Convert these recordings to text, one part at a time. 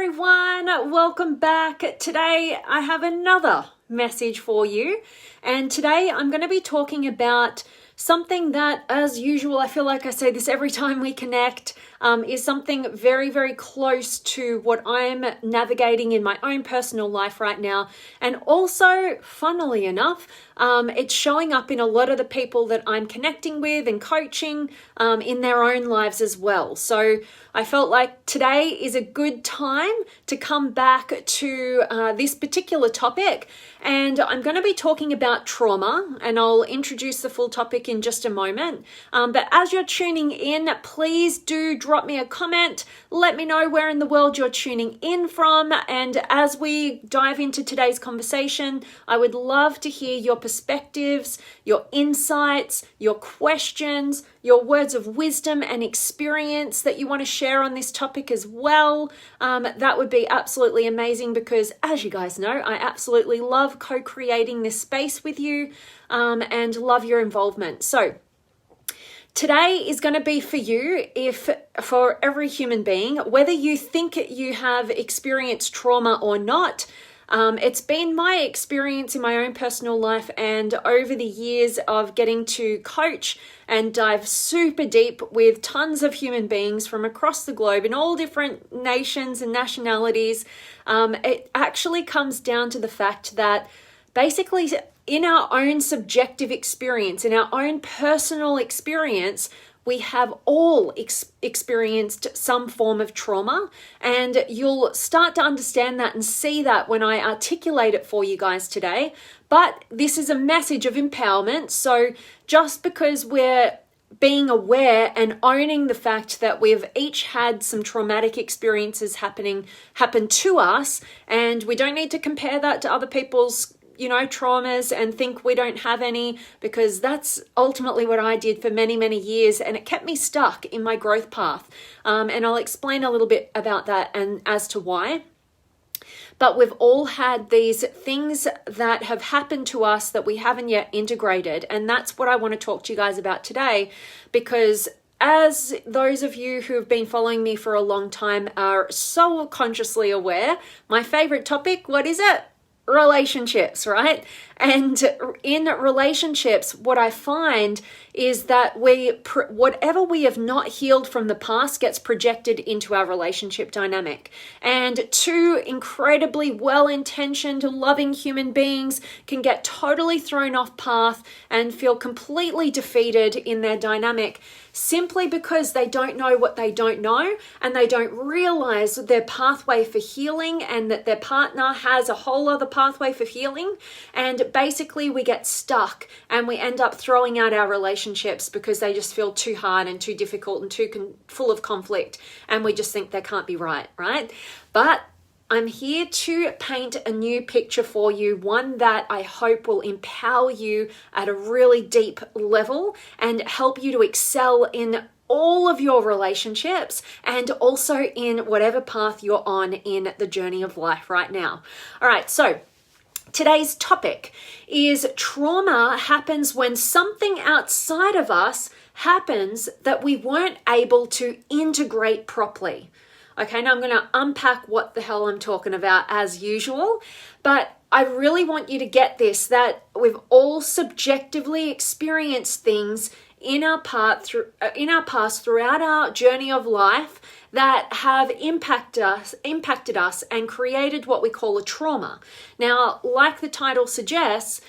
everyone, welcome back. Today I have another message for you, and today I'm going to be talking about something that, as usual, I feel like I say this every time we connect, is something very, very close to what I'm navigating in my own personal life right now. And also, funnily enough, it's showing up in a lot of the people that I'm connecting with and coaching in their own lives as well. So I felt like today is a good time to come back to this particular topic. And I'm going to be talking about trauma, and I'll introduce the full topic in just a moment. But as you're tuning in, please do drop me a comment. Let me know where in the world you're tuning in from. And as we dive into today's conversation, I would love to hear your perspectives, your insights, your questions, your words of wisdom and experience that you want to share on this topic as well. That would be absolutely amazing because, as you guys know, I absolutely love co-creating this space with you and love your involvement. So today is going to be for you, for every human being, whether you think you have experienced trauma or not. It's been my experience in my own personal life and over the years of getting to coach and dive super deep with tons of human beings from across the globe in all different nations and nationalities. It actually comes down to the fact that basically in our own subjective experience, in our own personal experience, we have all experienced some form of trauma, and you'll start to understand that and see that when I articulate it for you guys today. But this is a message of empowerment, so just because we're being aware and owning the fact that we've each had some traumatic experiences happen to us, and we don't need to compare that to other people's traumas and think we don't have any, because that's ultimately what I did for many, many years, and it kept me stuck in my growth path. And I'll explain a little bit about that and as to why. But we've all had these things that have happened to us that we haven't yet integrated. And that's what I want to talk to you guys about today, because as those of you who have been following me for a long time are so consciously aware, my favorite topic, what is it? Relationships, right? And in relationships, what I find is that whatever we have not healed from the past gets projected into our relationship dynamic. And two incredibly well-intentioned, loving human beings can get totally thrown off path and feel completely defeated in their dynamic simply because they don't know what they don't know, and they don't realize their pathway for healing and that their partner has a whole other pathway for healing. And basically we get stuck and we end up throwing out our relationships because they just feel too hard and too difficult and too full of conflict, and we just think they can't be right? But I'm here to paint a new picture for you, one that I hope will empower you at a really deep level and help you to excel in all of your relationships and also in whatever path you're on in the journey of life right now. All right, so today's topic is trauma happens when something outside of us happens that we weren't able to integrate properly. Okay, now I'm going to unpack what the hell I'm talking about as usual, but I really want you to get this, that we've all subjectively experienced things in our past throughout our journey of life that have impacted us and created what we call a trauma. Now, like the title suggests,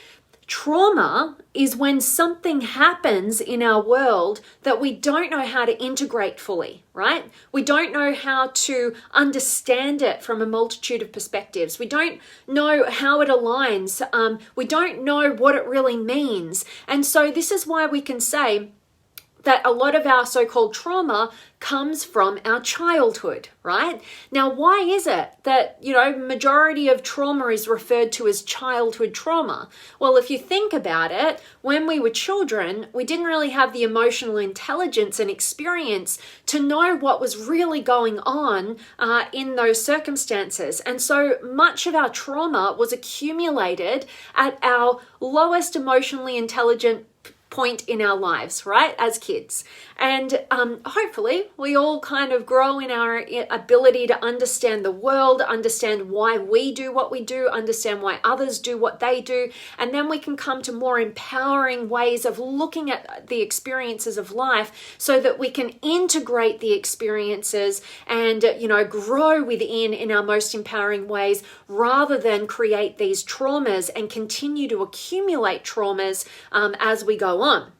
trauma is when something happens in our world that we don't know how to integrate fully, right? We don't know how to understand it from a multitude of perspectives. We don't know how it aligns. We don't know what it really means. And so this is why we can say that a lot of our so-called trauma comes from our childhood, right? Now, why is it that, majority of trauma is referred to as childhood trauma? Well, if you think about it, when we were children, we didn't really have the emotional intelligence and experience to know what was really going on in those circumstances. And so much of our trauma was accumulated at our lowest emotionally intelligent point in our lives, right, as kids. And hopefully we all kind of grow in our ability to understand the world, understand why we do what we do, understand why others do what they do, and then we can come to more empowering ways of looking at the experiences of life so that we can integrate the experiences and, grow within in our most empowering ways, rather than create these traumas and continue to accumulate traumas as we go on.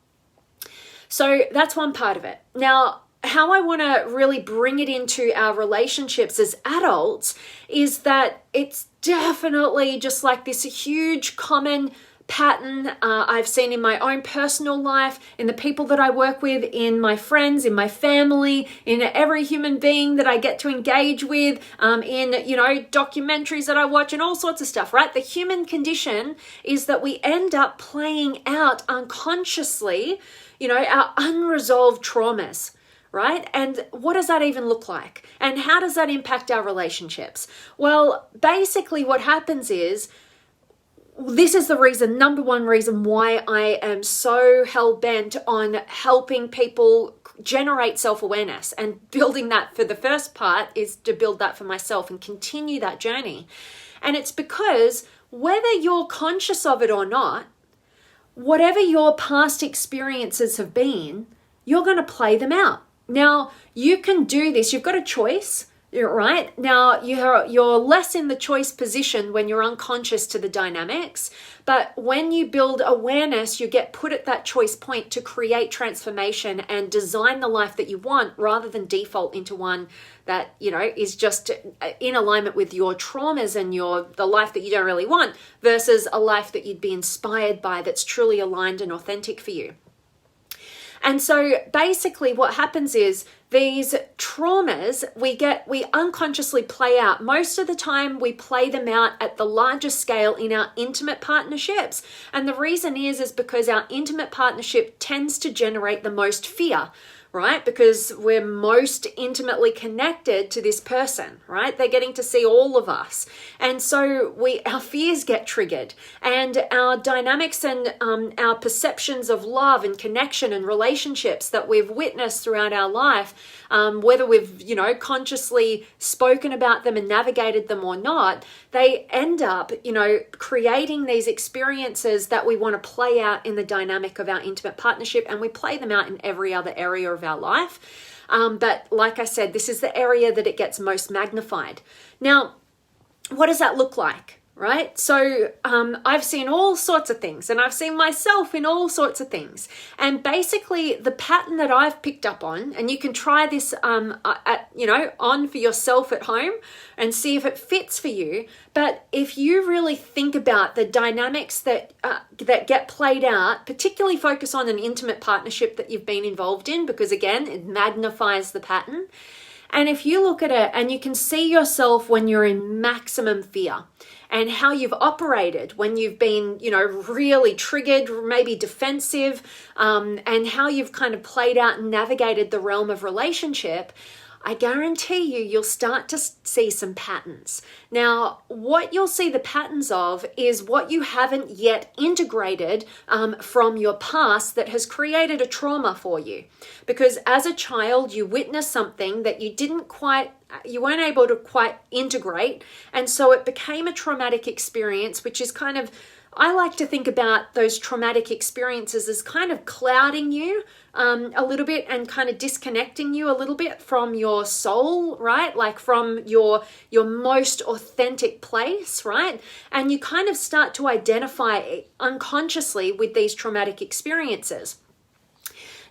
So that's one part of it. Now, how I want to really bring it into our relationships as adults is that it's definitely just like this huge common pattern I've seen in my own personal life, in the people that I work with, in my friends, in my family, in every human being that I get to engage with, in, documentaries that I watch and all sorts of stuff, right? The human condition is that we end up playing out unconsciously, our unresolved traumas. Right? And what does that even look like? And how does that impact our relationships? Well, basically what happens is, this is the number one reason why I am so hell-bent on helping people generate self-awareness, and building that for the first part is to build that for myself and continue that journey. And it's because whether you're conscious of it or not, whatever your past experiences have been, you're going to play them out. Now, you can do this. You've got a choice. Right? Now, you're less in the choice position when you're unconscious to the dynamics, but when you build awareness, you get put at that choice point to create transformation and design the life that you want, rather than default into one that, is just in alignment with your traumas and the life that you don't really want, versus a life that you'd be inspired by, that's truly aligned and authentic for you. And so basically what happens is, these traumas we unconsciously play out. Most of the time we play them out at the largest scale in our intimate partnerships. And the reason is because our intimate partnership tends to generate the most fear, right? Because we're most intimately connected to this person, right? They're getting to see all of us. And so our fears get triggered, and our dynamics and our perceptions of love and connection and relationships that we've witnessed throughout our life, whether we've, consciously spoken about them and navigated them or not, they end up, creating these experiences that we want to play out in the dynamic of our intimate partnership, and we play them out in every other area of our life. But like I said, this is the area that it gets most magnified. Now, what does that look like? Right? So I've seen all sorts of things, and I've seen myself in all sorts of things. And basically the pattern that I've picked up on, and you can try this on for yourself at home and see if it fits for you. But if you really think about the dynamics that get played out, particularly focus on an intimate partnership that you've been involved in, because again, it magnifies the pattern. And if you look at it and you can see yourself when you're in maximum fear, and how you've operated when you've been, really triggered, maybe defensive, and how you've kind of played out and navigated the realm of relationship, I guarantee you'll start to see some patterns. Now, what you'll see the patterns of is what you haven't yet integrated from your past that has created a trauma for you. Because as a child, you witnessed something that you weren't able to quite integrate. And so it became a traumatic experience, which is kind of, I like to think about those traumatic experiences as kind of clouding you a little bit and kind of disconnecting you a little bit from your soul, right? Like from your most authentic place, right? And you kind of start to identify unconsciously with these traumatic experiences.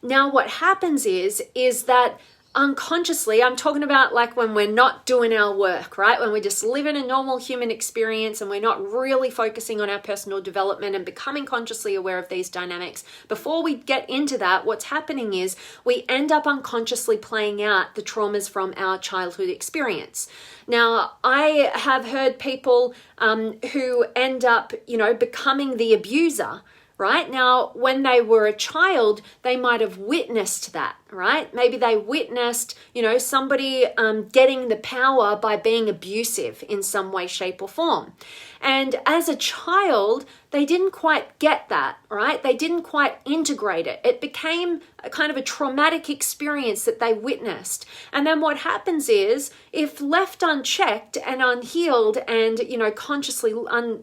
Now, what happens is that unconsciously, I'm talking about like when we're not doing our work, right? When we're just living a normal human experience and we're not really focusing on our personal development and becoming consciously aware of these dynamics. Before we get into that, what's happening is we end up unconsciously playing out the traumas from our childhood experience. Now, I have heard people who end up, becoming the abuser, right? Now, when they were a child, they might have witnessed that, right? Maybe they witnessed, somebody getting the power by being abusive in some way, shape, or form. And as a child, they didn't quite get that, right? They didn't quite integrate it. It became a kind of a traumatic experience that they witnessed. And then what happens is, if left unchecked and unhealed and,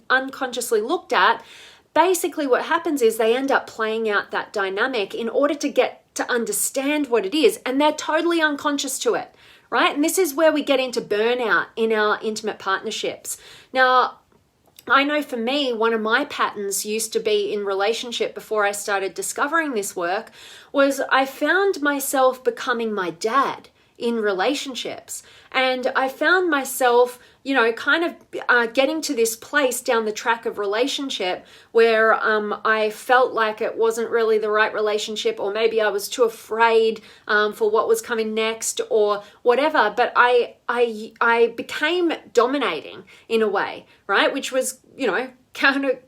unconsciously looked at, basically what happens is they end up playing out that dynamic in order to get to understand what it is, and they're totally unconscious to it, right? And this is where we get into burnout in our intimate partnerships. Now, I know for me, one of my patterns used to be in relationship before I started discovering this work was I found myself becoming my dad in relationships. And I found myself, getting to this place down the track of relationship where I felt like it wasn't really the right relationship, or maybe I was too afraid for what was coming next or whatever. But I became dominating in a way, right? Which was, counter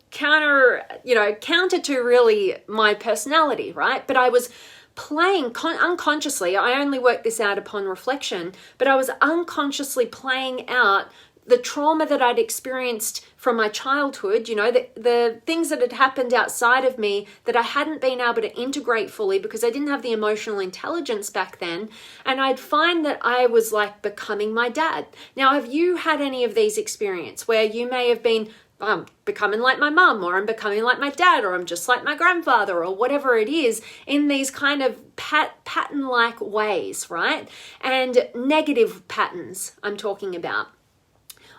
to really my personality, right? But I was playing unconsciously. I only worked this out upon reflection, but I was unconsciously playing out the trauma that I'd experienced from my childhood, the things that had happened outside of me that I hadn't been able to integrate fully because I didn't have the emotional intelligence back then. And I'd find that I was like becoming my dad. Now, have you had any of these experiences where you may have been I'm becoming like my mum, or I'm becoming like my dad, or I'm just like my grandfather, or whatever it is, in these kind of pattern-like ways, right? And negative patterns I'm talking about.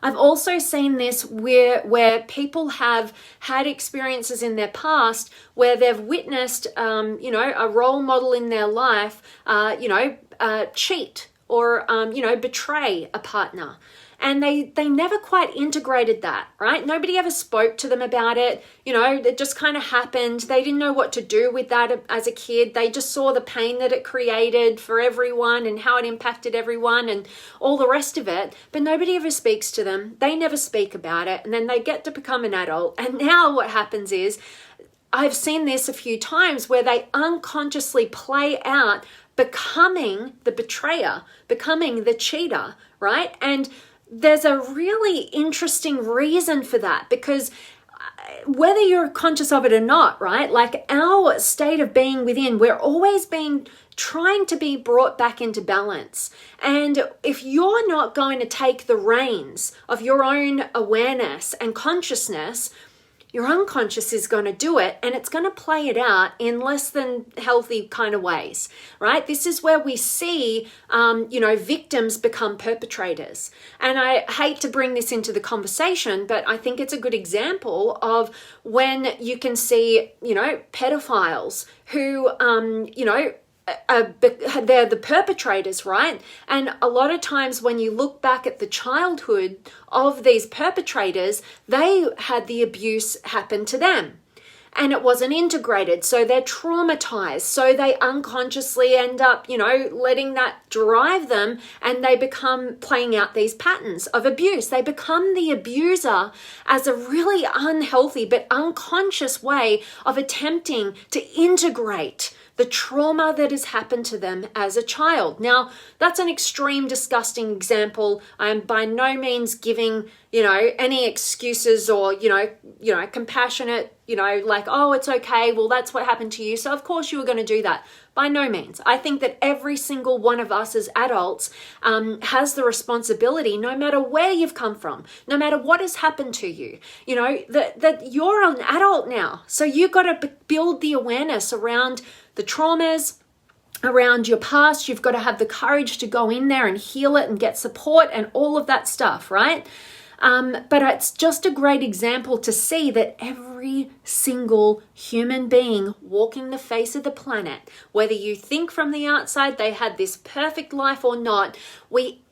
I've also seen this where people have had experiences in their past where they've witnessed, a role model in their life, cheat or, betray a partner. And they never quite integrated that, right? Nobody ever spoke to them about it. It just kind of happened. They didn't know what to do with that as a kid. They just saw the pain that it created for everyone and how it impacted everyone and all the rest of it. But nobody ever speaks to them. They never speak about it. And then they get to become an adult. And now what happens is, I've seen this a few times where they unconsciously play out becoming the betrayer, becoming the cheater, right? And there's a really interesting reason for that, because whether you're conscious of it or not, right? Like our state of being within, we're always trying to be brought back into balance. And if you're not going to take the reins of your own awareness and consciousness, your unconscious is going to do it, and it's going to play it out in less than healthy kind of ways, right? This is where we see, victims become perpetrators. And I hate to bring this into the conversation, but I think it's a good example of when you can see, pedophiles who, they're the perpetrators, right? And a lot of times when you look back at the childhood of these perpetrators, they had the abuse happen to them and it wasn't integrated. So they're traumatized. So they unconsciously end up, letting that drive them, and they become playing out these patterns of abuse. They become the abuser as a really unhealthy but unconscious way of attempting to integrate the trauma that has happened to them as a child. Now, that's an extreme, disgusting example. I'm by no means giving, any excuses or, compassionate, like, oh, it's okay. Well, that's what happened to you. So of course you were going to do that. By no means. I think that every single one of us as adults has the responsibility, no matter where you've come from, no matter what has happened to you, that you're an adult now. So you've got to build the awareness around the traumas, around your past. You've got to have the courage to go in there and heal it and get support and all of that stuff, right? But it's just a great example to see that every single human being walking the face of the planet, whether you think from the outside they had this perfect life or not,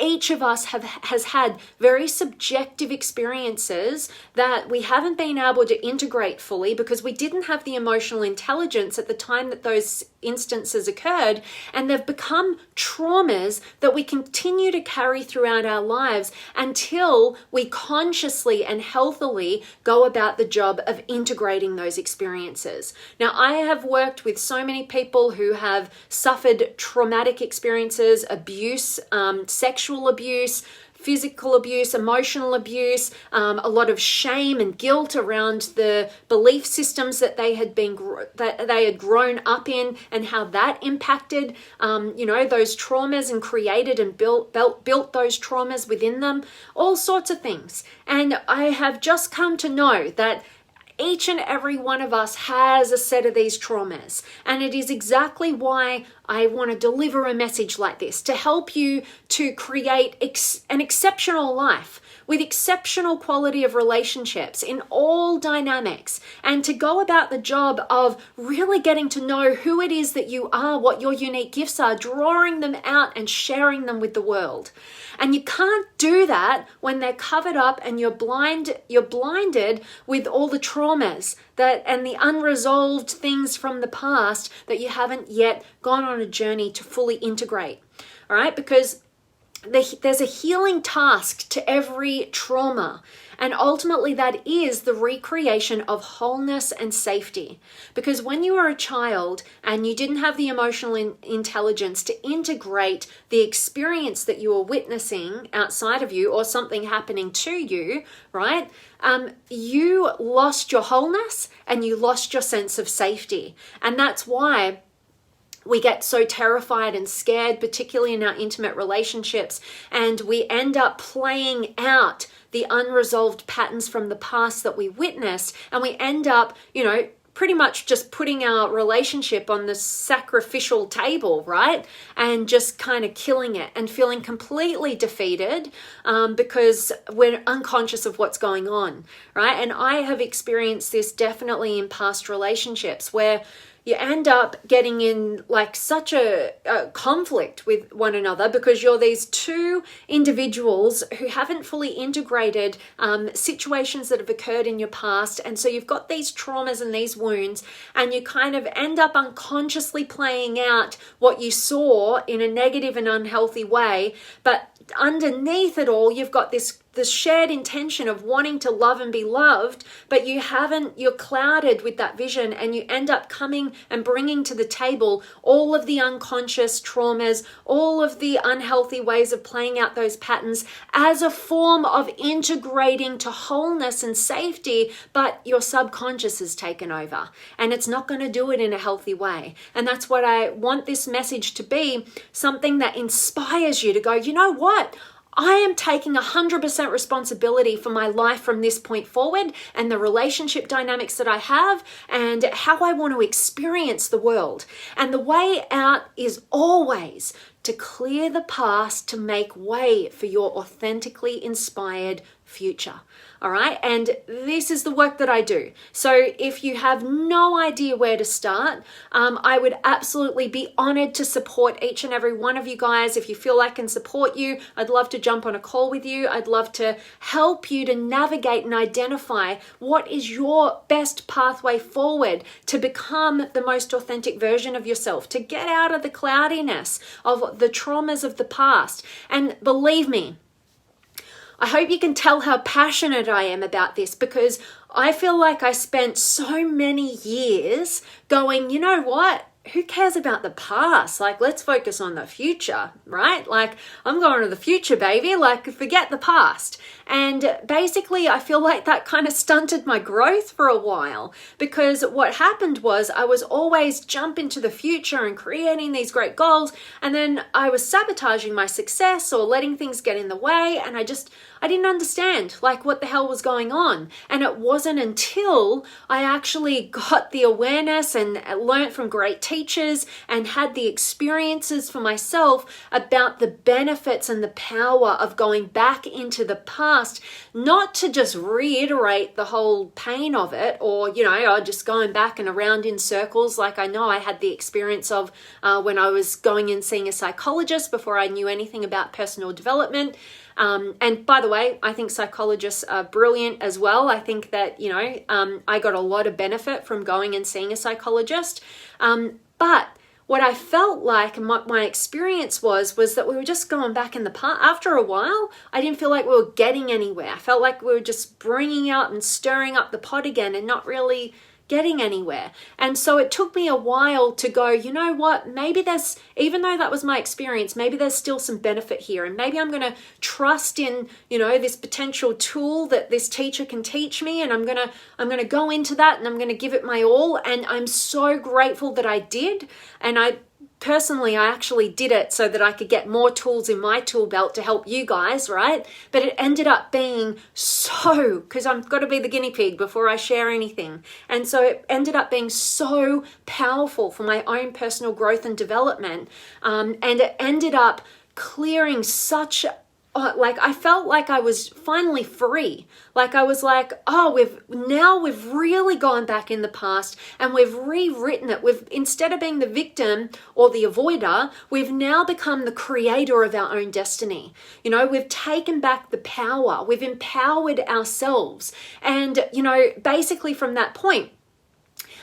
each of us has had very subjective experiences that we haven't been able to integrate fully because we didn't have the emotional intelligence at the time that those instances occurred, and they've become traumas that we continue to carry throughout our lives until we consciously and healthily go about the job of integrating those experiences. Now, I have worked with so many people who have suffered traumatic experiences, abuse, sexual abuse, physical abuse, emotional abuse, a lot of shame and guilt around the belief systems that they had grown up in, and how that impacted those traumas and created and built those traumas within them, all sorts of things. And I have just come to know that each and every one of us has a set of these traumas. And it is exactly why I want to deliver a message like this, to help you to create an exceptional life with exceptional quality of relationships in all dynamics, and to go about the job of really getting to know who it is that you are, what your unique gifts are, drawing them out and sharing them with the world. And you can't do that when they're covered up and you're blinded with all the traumas and the unresolved things from the past that you haven't yet gone on a journey to fully integrate. All right? Because there's a healing task to every trauma. And ultimately that is the recreation of wholeness and safety. Because when you were a child and you didn't have the emotional intelligence to integrate the experience that you were witnessing outside of you, or something happening to you, right? You lost your wholeness and you lost your sense of safety. And that's why we get so terrified and scared, particularly in our intimate relationships, and we end up playing out the unresolved patterns from the past that we witnessed, and we end up, pretty much just putting our relationship on the sacrificial table, right? And just kind of killing it and feeling completely defeated because we're unconscious of what's going on, right? And I have experienced this definitely in past relationships where you end up getting in like such a conflict with one another because you're these two individuals who haven't fully integrated situations that have occurred in your past. And so you've got these traumas and these wounds, and you kind of end up unconsciously playing out what you saw in a negative and unhealthy way. But underneath it all, you've got this shared intention of wanting to love and be loved, but you're clouded with that vision, and you end up coming and bringing to the table all of the unconscious traumas, all of the unhealthy ways of playing out those patterns as a form of integrating to wholeness and safety, but your subconscious has taken over, and it's not going to do it in a healthy way. And that's what I want this message to be, something that inspires you to go, you know what? I am taking 100% responsibility for my life from this point forward, and the relationship dynamics that I have, and how I want to experience the world. And the way out is always to clear the past to make way for your authentically inspired future. All right. And this is the work that I do. So if you have no idea where to start, I would absolutely be honored to support each and every one of you guys. If you feel I can support you, I'd love to jump on a call with you. I'd love to help you to navigate and identify what is your best pathway forward to become the most authentic version of yourself, to get out of the cloudiness of the traumas of the past. And believe me, I hope you can tell how passionate I am about this, because I feel like I spent so many years going, you know what? Who cares about the past? Like, let's focus on the future, right? Like, I'm going to the future, baby. Like, forget the past. And basically, I feel like that kind of stunted my growth for a while, because what happened was I was always jumping to the future and creating these great goals. And then I was sabotaging my success or letting things get in the way. And I didn't understand like what the hell was going on. And it wasn't until I actually got the awareness and learned from great teachers and had the experiences for myself about the benefits and the power of going back into the past, not to just reiterate the whole pain of it, or, just going back and around in circles. Like I know I had the experience of when I was going and seeing a psychologist before I knew anything about personal development. And by the way, I think psychologists are brilliant as well. I think that, I got a lot of benefit from going and seeing a psychologist. But what I felt like, and my experience was that we were just going back in the past. After a while, I didn't feel like we were getting anywhere. I felt like we were just bringing out and stirring up the pot again and not really getting anywhere. And so it took me a while to go, you know what, maybe there's, even though that was my experience, maybe there's still some benefit here, and maybe I'm going to trust in, you know, this potential tool that this teacher can teach me, and I'm going to go into that, and I'm going to give it my all. And I'm so grateful that I did. And I actually did it so that I could get more tools in my tool belt to help you guys, right? But it ended up being because I've got to be the guinea pig before I share anything. And so it ended up being so powerful for my own personal growth and development. And it ended up clearing such I felt like I was finally free. Like I was like, oh, we've really gone back in the past and we've rewritten it. Instead of being the victim or the avoider, we've now become the creator of our own destiny. You know, we've taken back the power. We've empowered ourselves. And, you know, basically from that point,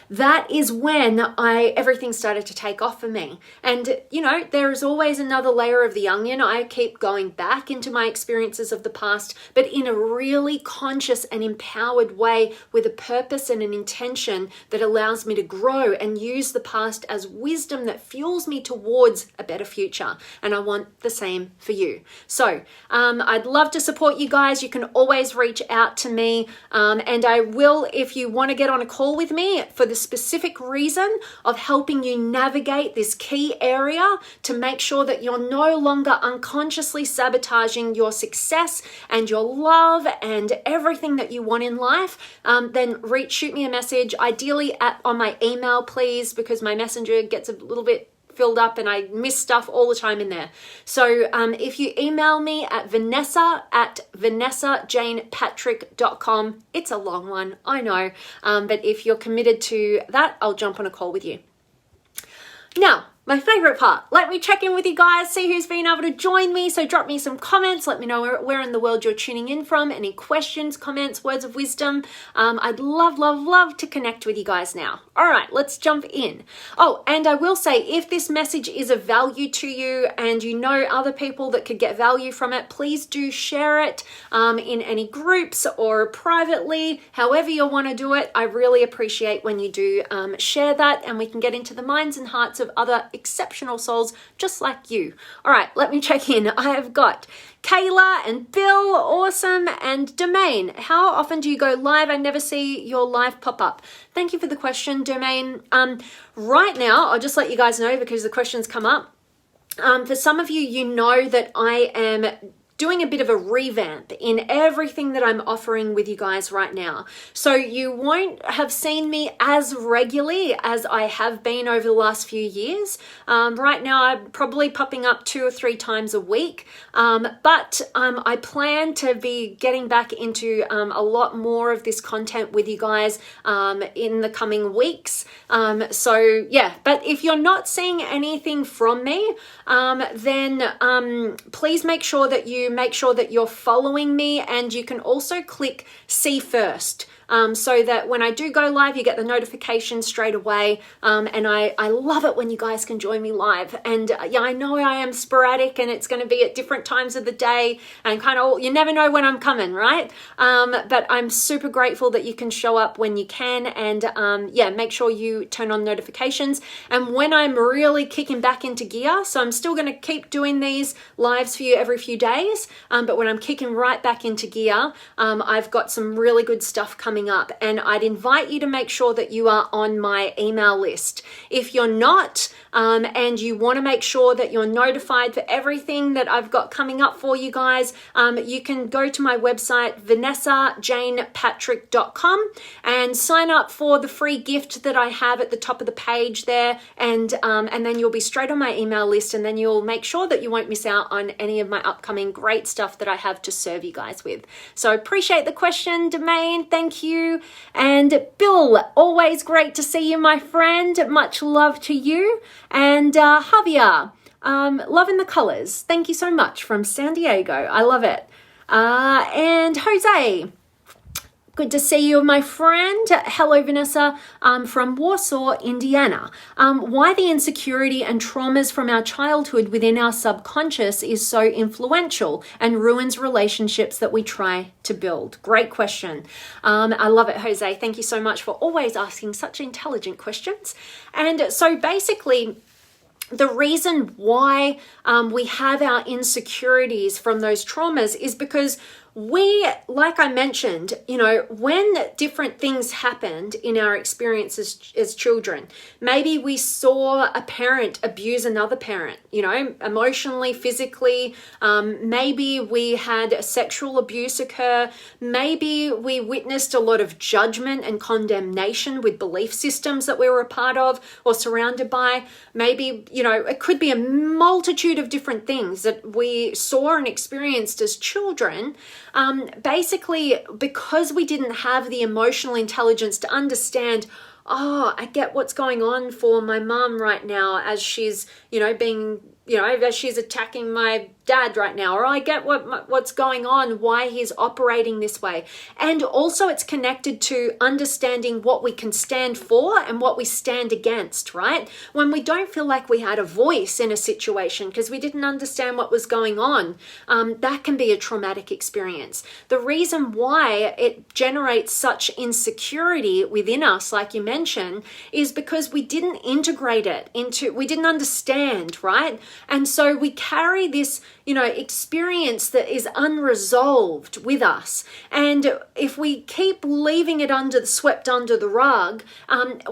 that is when everything started to take off for me. And, you know, there is always another layer of the onion. I keep going back into my experiences of the past, but in a really conscious and empowered way with a purpose and an intention that allows me to grow and use the past as wisdom that fuels me towards a better future. And I want the same for you. So I'd love to support you guys. You can always reach out to me. And I will, if you want to get on a call with me for the specific reason of helping you navigate this key area to make sure that you're no longer unconsciously sabotaging your success and your love and everything that you want in life, then shoot me a message, ideally on my email, please, because my messenger gets a little bit filled up and I miss stuff all the time in there. So if you email me at vanessajanepatrick.com, it's a long one, I know, but if you're committed to that, I'll jump on a call with you. Now, my favorite part, let me check in with you guys, see who's been able to join me. So drop me some comments, let me know where in the world you're tuning in from, any questions, comments, words of wisdom. I'd love to connect with you guys now. All right, let's jump in. Oh, and I will say, if this message is of value to you and you know other people that could get value from it, please do share it in any groups or privately, however you want to do it. I really appreciate when you do share that, and we can get into the minds and hearts of other exceptional souls just like you. All right, let me check in. I have got Kayla and Bill, awesome, and Domain. How often do you go live? I never see your live pop up. Thank you for the question, Domain. Right now, I'll just let you guys know because the questions come up. For some of you, you know that I am doing a bit of a revamp in everything that I'm offering with you guys right now. So you won't have seen me as regularly as I have been over the last few years. Right now, I'm probably popping up 2 or 3 times a week, but I plan to be getting back into a lot more of this content with you guys in the coming weeks. So yeah, but if you're not seeing anything from me, then please make sure that you're following me, and you can also click see first. So that when I do go live, you get the notification straight away. And I love it when you guys can join me live. And yeah, I know I am sporadic and it's going to be at different times of the day and you never know when I'm coming, right? But I'm super grateful that you can show up when you can. And yeah, make sure you turn on notifications. And when I'm really kicking back into gear, so I'm still going to keep doing these lives for you every few days. But when I'm kicking right back into gear, I've got some really good stuff coming up, and I'd invite you to make sure that you are on my email list. If you're not, and you want to make sure that you're notified for everything that I've got coming up for you guys, you can go to my website, vanessajanepatrick.com, and sign up for the free gift that I have at the top of the page there, and then you'll be straight on my email list, and then you'll make sure that you won't miss out on any of my upcoming great stuff that I have to serve you guys with. So appreciate the question, Domain. Thank you. And Bill, always great to see you, my friend. Much love to you. And Javier, loving the colors. Thank you so much from San Diego. I love it. And Jose, Good to see you, my friend. Hello, Vanessa, from Warsaw, Indiana. Why the insecurity and traumas from our childhood within our subconscious is so influential and ruins relationships that we try to build. Great question. I love it, Jose. Thank you so much for always asking such intelligent questions. And so basically, the reason why we have our insecurities from those traumas is because we, like I mentioned, when different things happened in our experiences as children, maybe we saw a parent abuse another parent, emotionally, physically. Maybe we had sexual abuse occur. Maybe we witnessed a lot of judgment and condemnation with belief systems that we were a part of or surrounded by. Maybe, it could be a multitude of different things that we saw and experienced as children. Basically, because we didn't have the emotional intelligence to understand, I get what's going on for my mom right now as she's, as she's attacking my dad right now, or I get what's going on, why he's operating this way. And also it's connected to understanding what we can stand for and what we stand against, right? When we don't feel like we had a voice in a situation because we didn't understand what was going on, that can be a traumatic experience. The reason why it generates such insecurity within us, like you mentioned, is because we didn't integrate it we didn't understand, right? And so we carry this experience that is unresolved with us. And if we keep leaving it swept under the rug,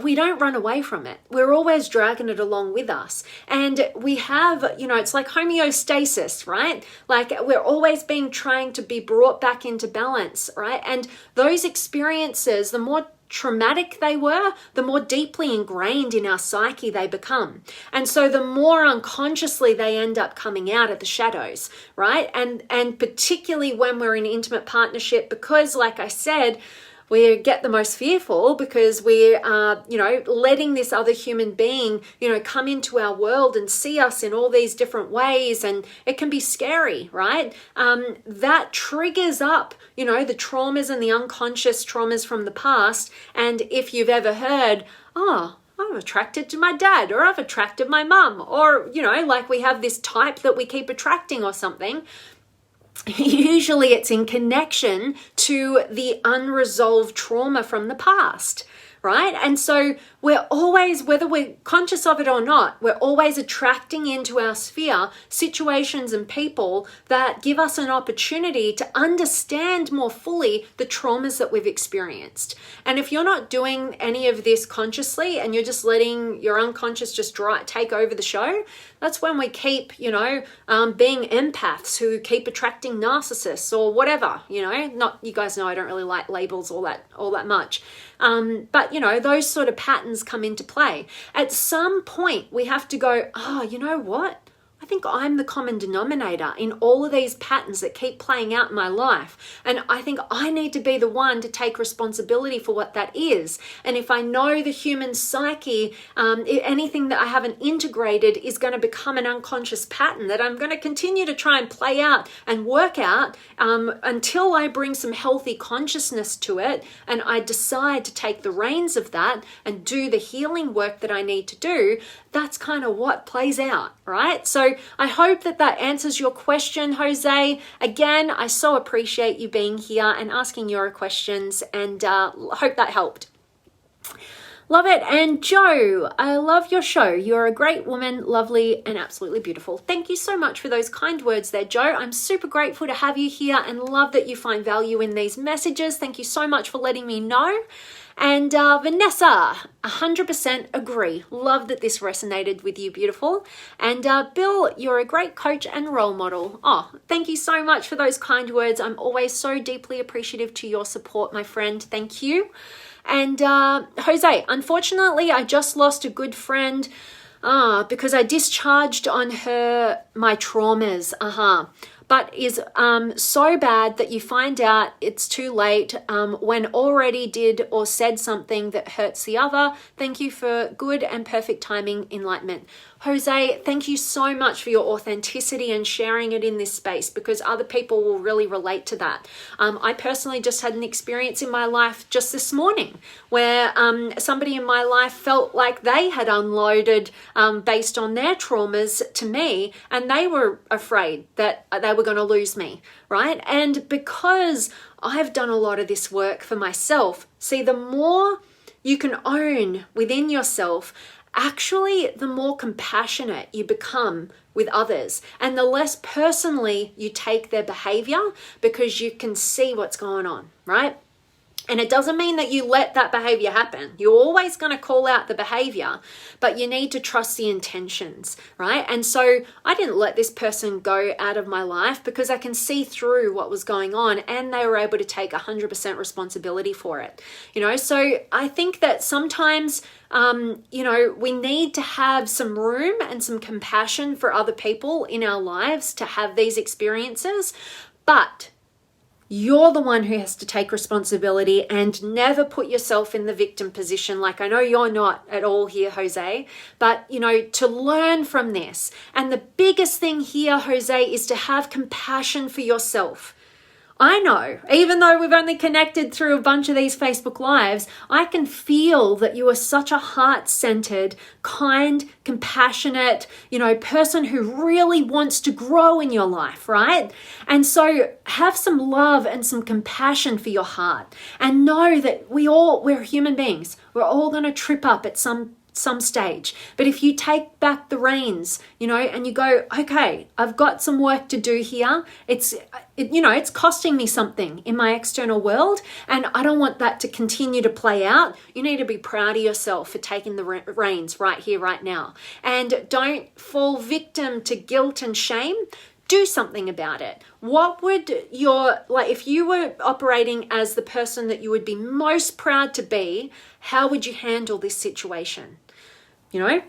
we don't run away from it. We're always dragging it along with us. And we have, it's like homeostasis, right? Like we're always trying to be brought back into balance, right? And those experiences, the more traumatic they were, the more deeply ingrained in our psyche they become. And so the more unconsciously they end up coming out of the shadows, right? And particularly when we're in intimate partnership, because like I said, we get the most fearful because we are, letting this other human being, come into our world and see us in all these different ways. And it can be scary, right? That triggers up, the traumas and the unconscious traumas from the past. And if you've ever heard, I'm attracted to my dad, or I've attracted my mum, or, like we have this type that we keep attracting or something. Usually it's in connection to the unresolved trauma from the past, right? And so we're always, whether we're conscious of it or not, we're always attracting into our sphere situations and people that give us an opportunity to understand more fully the traumas that we've experienced. And if you're not doing any of this consciously and you're just letting your unconscious just take over the show, that's when we keep, being empaths who keep attracting narcissists or whatever, not, you guys know I don't really like labels all that much. But those sort of patterns come into play. At some point we have to go, you know what? I think I'm the common denominator in all of these patterns that keep playing out in my life. And I think I need to be the one to take responsibility for what that is. And if I know the human psyche, anything that I haven't integrated is going to become an unconscious pattern that I'm going to continue to try and play out and work out until I bring some healthy consciousness to it. And I decide to take the reins of that and do the healing work that I need to do. That's kind of what plays out, right? So I hope that answers your question, Jose. Again, I so appreciate you being here and asking your questions, and hope that helped. Love it. And Joe, I love your show. You're a great woman, lovely and absolutely beautiful. Thank you so much for those kind words there, Joe. I'm super grateful to have you here and love that you find value in these messages. Thank you so much for letting me know. And Vanessa, 100% agree. Love that this resonated with you, beautiful. And Bill, you're a great coach and role model. Oh, thank you so much for those kind words. I'm always so deeply appreciative to your support, my friend. Thank you. And Jose, unfortunately, I just lost a good friend because I discharged on her my traumas. But is so bad that you find out it's too late when already did or said something that hurts the other. Thank you for good and perfect timing, enlightenment. Jose, thank you so much for your authenticity and sharing it in this space, because other people will really relate to that. I personally just had an experience in my life just this morning where somebody in my life felt like they had unloaded based on their traumas to me, and they were afraid that they were going to lose me, right? And because I've done a lot of this work for myself, see, the more you can own within yourself, actually, the more compassionate you become with others, and the less personally you take their behavior, because you can see what's going on, right? And it doesn't mean that you let that behavior happen. You're always going to call out the behavior, but you need to trust the intentions, right? And so I didn't let this person go out of my life because I can see through what was going on, and they were able to take 100% responsibility for it. So I think that sometimes we need to have some room and some compassion for other people in our lives to have these experiences, but you're the one who has to take responsibility and never put yourself in the victim position. Like, I know you're not at all here, Jose, but, to learn from this. And the biggest thing here, Jose, is to have compassion for yourself. I know, even though we've only connected through a bunch of these Facebook Lives, I can feel that you are such a heart-centered, kind, compassionate, person who really wants to grow in your life, right? And so have some love and some compassion for your heart, and know that we're human beings. We're all going to trip up at some stage. But if you take back the reins, and you go, okay, I've got some work to do here. It's costing me something in my external world, and I don't want that to continue to play out. You need to be proud of yourself for taking the reins right here, right now. And don't fall victim to guilt and shame. Do something about it. What would if you were operating as the person that you would be most proud to be, how would you handle this situation?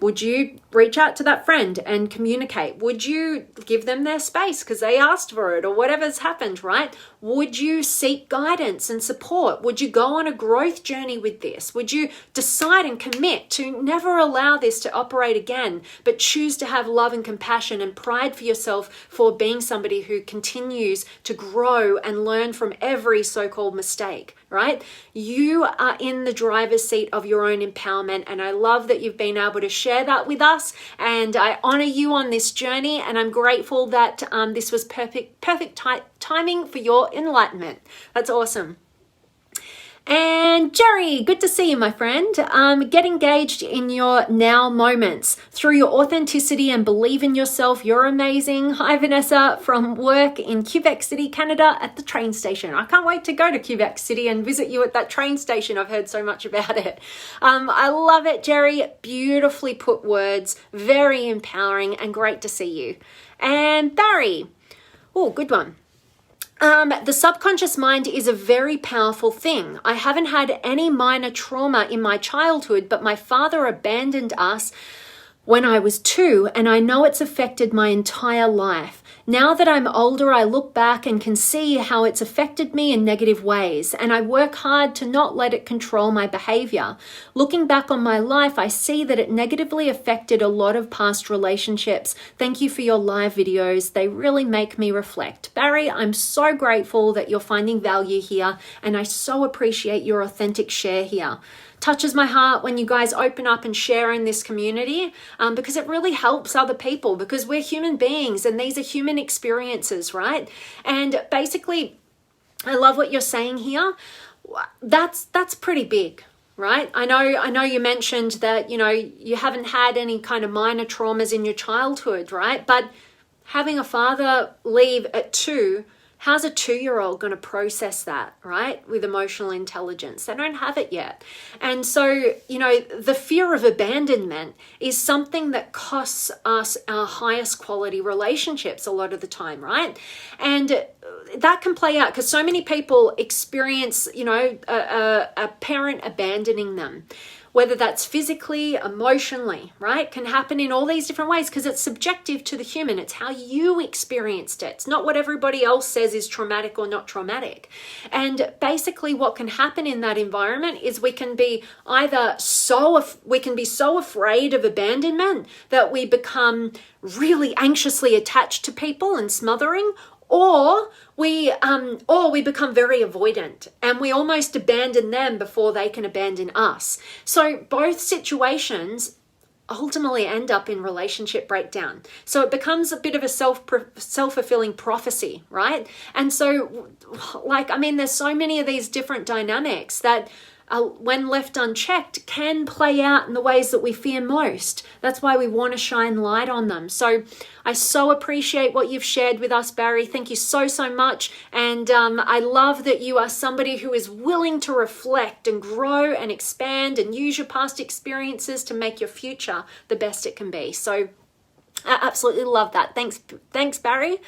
Would you reach out to that friend and communicate? Would you give them their space because they asked for it, or whatever's happened, right? Would you seek guidance and support? Would you go on a growth journey with this? Would you decide and commit to never allow this to operate again, but choose to have love and compassion and pride for yourself for being somebody who continues to grow and learn from every so-called mistake, right? You are in the driver's seat of your own empowerment, and I love that you've been able to share that with us, and I honor you on this journey, and I'm grateful that this was perfect timing for your enlightenment. That's awesome. And Jerry, good to see you, my friend. Get engaged in your now moments through your authenticity and believe in yourself. You're amazing. Hi, Vanessa from work in Quebec City, Canada at the train station. I can't wait to go to Quebec City and visit you at that train station. I've heard so much about it. I love it, Jerry. Beautifully put words, very empowering, and great to see you. And Barry, oh, good one. The subconscious mind is a very powerful thing. I haven't had any minor trauma in my childhood, but my father abandoned us when I was 2, and I know it's affected my entire life. Now that I'm older, I look back and can see how it's affected me in negative ways, and I work hard to not let it control my behavior. Looking back on my life, I see that it negatively affected a lot of past relationships. Thank you for your live videos. They really make me reflect. Barry, I'm so grateful that you're finding value here, and I so appreciate your authentic share here. Touches my heart when you guys open up and share in this community, because it really helps other people, because we're human beings and these are human experiences, right? And basically, I love what you're saying here. That's pretty big, right? I know you mentioned that, you haven't had any kind of minor traumas in your childhood, right? But having a father leave at 2, how's a 2-year-old going to process that, right? With emotional intelligence. They don't have it yet. And so, the fear of abandonment is something that costs us our highest quality relationships a lot of the time, right? And that can play out because so many people experience, a parent abandoning them. Whether that's physically, emotionally, right? Can happen in all these different ways because it's subjective to the human. It's how you experienced it. It's not what everybody else says is traumatic or not traumatic. And basically what can happen in that environment is we can be so afraid of abandonment that we become really anxiously attached to people and smothering, or we become very avoidant and we almost abandon them before they can abandon us. So both situations ultimately end up in relationship breakdown. So it becomes a bit of a self-fulfilling prophecy, right? And so there's so many of these different dynamics that when left unchecked, can play out in the ways that we fear most. That's why we want to shine light on them. So I so appreciate what you've shared with us, Barry. Thank you so, so much. And I love that you are somebody who is willing to reflect and grow and expand and use your past experiences to make your future the best it can be. So I absolutely love that. Thanks, Barry.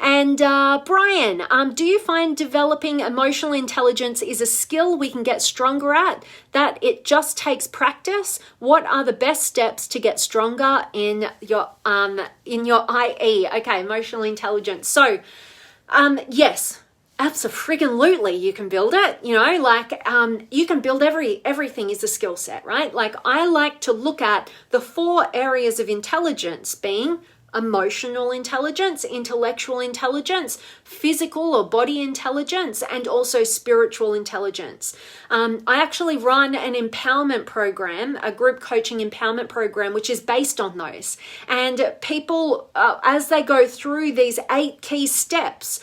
And Brian, do you find developing emotional intelligence is a skill we can get stronger at, that it just takes practice? What are the best steps to get stronger in your IE? Okay, emotional intelligence. So, yes, absolutely, you can build it. You can build everything is a skill set, right? Like I like to look at the 4 areas of intelligence being emotional intelligence, intellectual intelligence, physical or body intelligence, and also spiritual intelligence. I actually run an empowerment program, a group coaching empowerment program, which is based on those. And people, as they go through these 8 key steps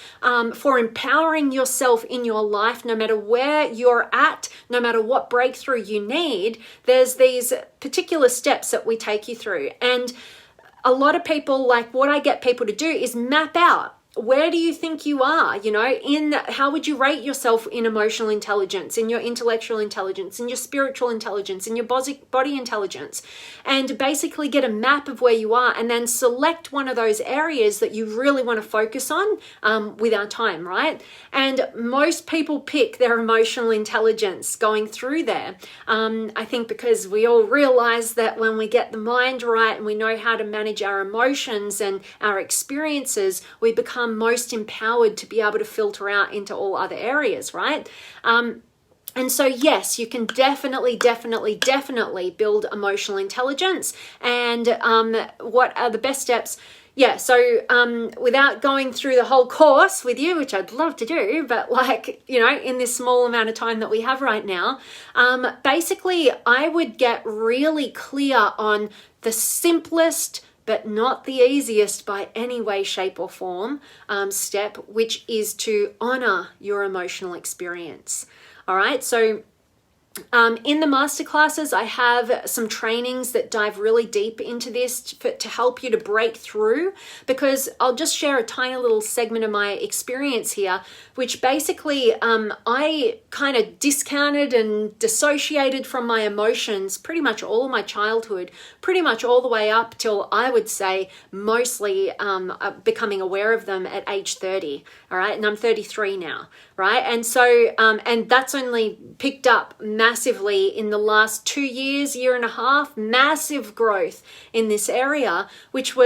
for empowering yourself in your life, no matter where you're at, no matter what breakthrough you need, there's these particular steps that we take you through. And a lot of people, like what I get people to do is map out, where do you think you are, how would you rate yourself in emotional intelligence, in your intellectual intelligence, in your spiritual intelligence, in your body intelligence, and basically get a map of where you are and then select one of those areas that you really want to focus on with our time, right? And most people pick their emotional intelligence going through there. I think because we all realize that when we get the mind right and we know how to manage our emotions and our experiences, we become most empowered to be able to filter out into all other areas, right? And so, yes, you can definitely build emotional intelligence. And what are the best steps? Yeah, so without going through the whole course with you, which I'd love to do, but in this small amount of time that we have right now, basically I would get really clear on the simplest but not the easiest by any way, shape or form step, which is to honor your emotional experience. All right, so in the masterclasses, I have some trainings that dive really deep into this to help you to break through, because I'll just share a tiny little segment of my experience here, which basically I kind of discounted and dissociated from my emotions pretty much all of my childhood, pretty much all the way up till I would say mostly becoming aware of them at age 30, all right? And I'm 33 now, right? And so, and that's only picked up massively in the last 2 years, year and a half, massive growth in this area, it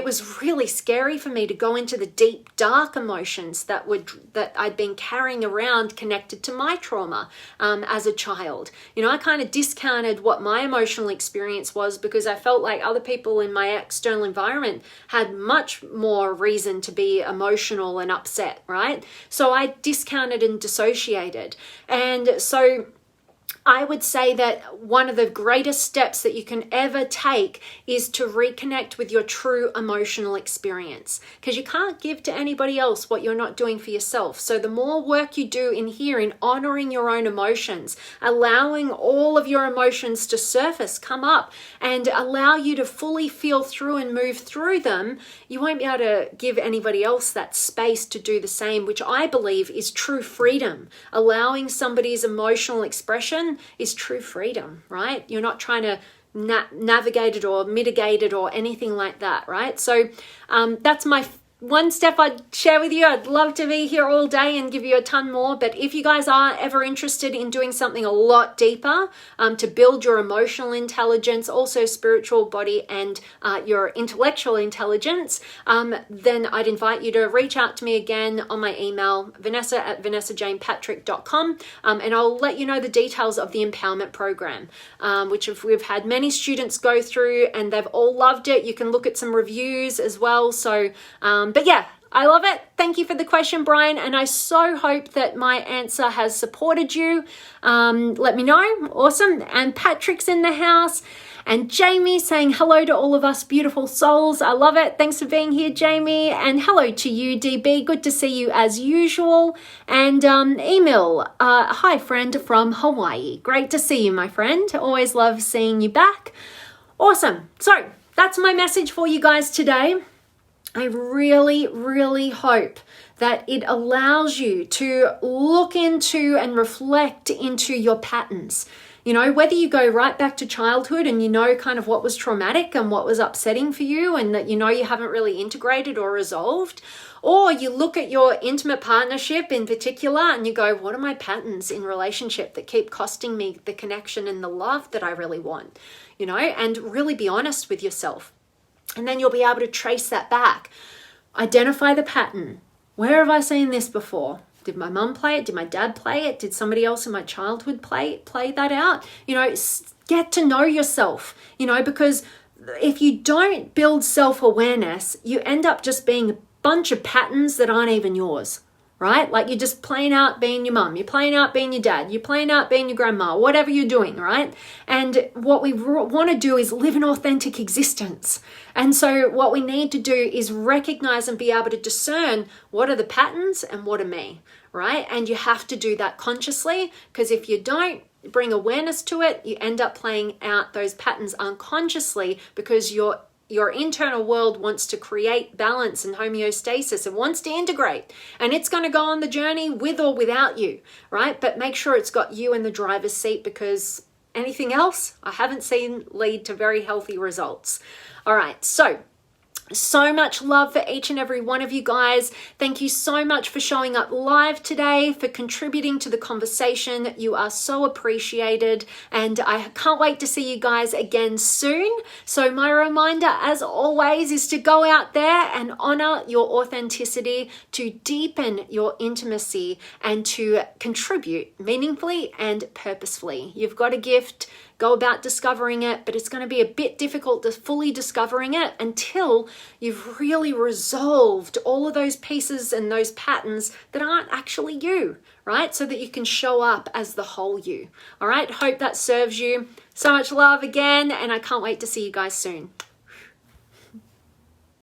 was really scary for me to go into the deep, dark emotions that I'd been carrying around connected to my trauma as a child. I kind of discounted what my emotional experience was because I felt like other people in my external environment had much more reason to be emotional and upset, right? So I discounted and dissociated. And so I would say that one of the greatest steps that you can ever take is to reconnect with your true emotional experience, because you can't give to anybody else what you're not doing for yourself. So the more work you do in here in honoring your own emotions, allowing all of your emotions to surface, come up, and allow you to fully feel through and move through them, you won't be able to give anybody else that space to do the same, which I believe is true freedom. Allowing somebody's emotional expression is true freedom, right? You're not trying to navigate it or mitigate it or anything like that, right? So that's my one step I'd share with you. I'd love to be here all day and give you a ton more, but if you guys are ever interested in doing something a lot deeper to build your emotional intelligence, also spiritual body and your intellectual intelligence, then I'd invite you to reach out to me again on my email, vanessa@vanessajanepatrick.com, and I'll let you know the details of the empowerment program, which we've had many students go through and they've all loved it. You can look at some reviews as well. So, but yeah, I love it. Thank you for the question, Brian. And I so hope that my answer has supported you. Let me know. Awesome. And Patrick's in the house. And Jamie saying hello to all of us beautiful souls. I love it. Thanks for being here, Jamie. And hello to you, DB. Good to see you as usual. And Emil, hi friend from Hawaii. Great to see you, my friend. Always love seeing you back. Awesome. So that's my message for you guys today. I really, really hope that it allows you to look into and reflect into your patterns. You know, whether you go right back to childhood and you know kind of what was traumatic and what was upsetting for you and that you know you haven't really integrated or resolved, or you look at your intimate partnership in particular and you go, what are my patterns in relationship that keep costing me the connection and the love that I really want? You know, and really be honest with yourself. And then you'll be able to trace that back. Identify the pattern. Where have I seen this before? Did my mum play it? Did my dad play it? Did somebody else in my childhood play that out? You know, get to know yourself, you know, because if you don't build self-awareness, you end up just being a bunch of patterns that aren't even yours, right? Like you're just playing out being your mum, you're playing out being your dad, you're playing out being your grandma, whatever you're doing, right? And what we want to do is live an authentic existence. And so what we need to do is recognize and be able to discern what are the patterns and what are me, right? And you have to do that consciously, because if you don't bring awareness to it, you end up playing out those patterns unconsciously because your internal world wants to create balance and homeostasis and wants to integrate, and it's going to go on the journey with or without you, right? But make sure it's got you in the driver's seat, because anything else I haven't seen lead to very healthy results. All right, so much love for each and every one of you guys. Thank you so much for showing up live today, for contributing to the conversation. You are so appreciated, and I can't wait to see you guys again soon. So my reminder, as always, is to go out there and honor your authenticity, to deepen your intimacy, and to contribute meaningfully and purposefully. You've got a gift. Go about discovering it, but it's going to be a bit difficult to fully discovering it until you've really resolved all of those pieces and those patterns that aren't actually you, right? So that you can show up as the whole you. All right. Hope that serves you. So much love again, and I can't wait to see you guys soon.